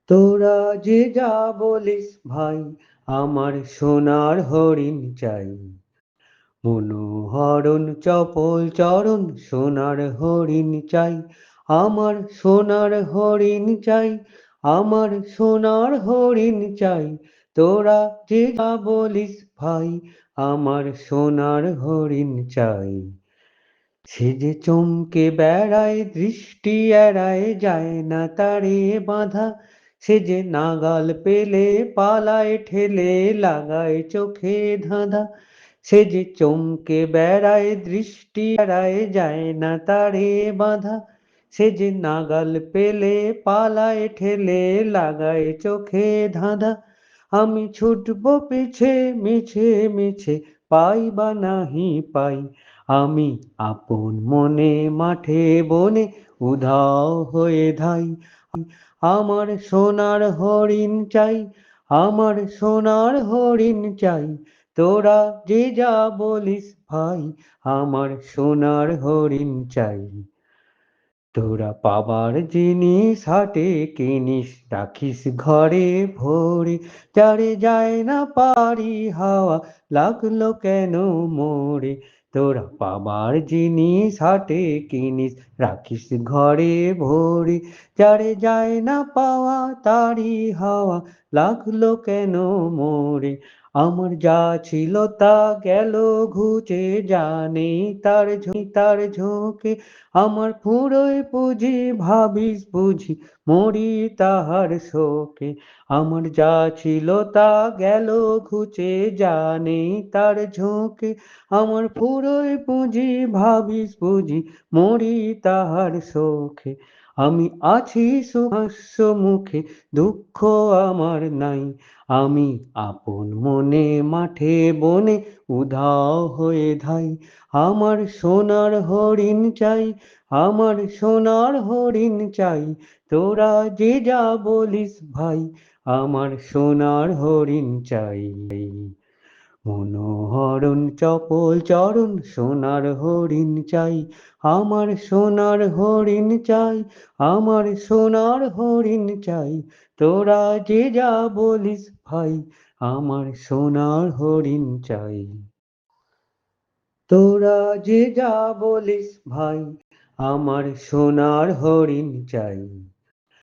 তোরা যে যা বলিস ভাই, আমার সোনার হরিণ চাই। মনোহরণ চপল চরণ সোনার হরিণ চাই, আমার সোনার হরিণ চাই, আমার সোনার হরিণ চাই। তোরা যে যা বলিস ভাই, আমার সোনার হরিণ চাই। সে যে চমকে বেড়ায়, দৃষ্টি এড়ায়, যায় না তারে বাঁধা। সে যে নাগাল পেলে পালায় ঠেলে, লাগায় চোখে ধাঁধা। সে যে চমকে বেড়ায়, দৃষ্টি এড়ায়, যায় না তারে বাঁধা। সে যে নাগাল পেলে পালায় ঠেলে, লাগায় চোখে ধাঁধা। আমি ছুটব পিছে মিছে মিছে, পাই বা নাহি পাই। আমি আপন মনে মাঠে বনে উধাও হয়ে ধাই। আমার সোনার হরিণ চাই, আমার সোনার হরিণ চাই। তোরা যে যা বলিস ভাই, আমার সোনার হরিণ চাই। তোরা পাবার জিনিস হাটে কিনিস, রাখিস ঘরে ভরে। যারে যায় না পারি হাওয়া, লাগলো কেন মোরে। তোরা পাবার জিনিস হাটে কিনিস, রাখিস ঘরে ভরে। যারে যায় না পাওয়া তারি হাওয়া, লাগলো কেন মোরে। আমার যা ছিল তা গেল ঘুচে, জানি তার ঝোঁকে। আমার ফুরোয় পুঁজি ভাবিস বুঝি, মরি তাহার শোকে। আমার যা ছিল তা গেল ঘুচে, জানি তার ঝোঁকে। আমার ফুরোয় পুঁজি ভাবিস বুঝি, মরি তাহার শোকে। আমি আছি সুহাস্য মুখে, দুঃখ আমার নাই। আমি আপন মনে মাঠে বনে উধাও হয়ে ধাই। আমার সোনার হরিণ চাই, আমার সোনার হরিণ চাই। তোরা যে যা বলিস ভাই, আমার সোনার হরিণ চাই। মনোহরণ চপল চরণ সোনার হরিণ চাই, আমার সোনার হরিণ চাই, আমার সোনার হরিণ চাই। তোরা যে যা বলিস ভাই, আমার সোনার হরিণ চাই। তোরা যে যা বলিস ভাই, আমার সোনার হরিণ চাই।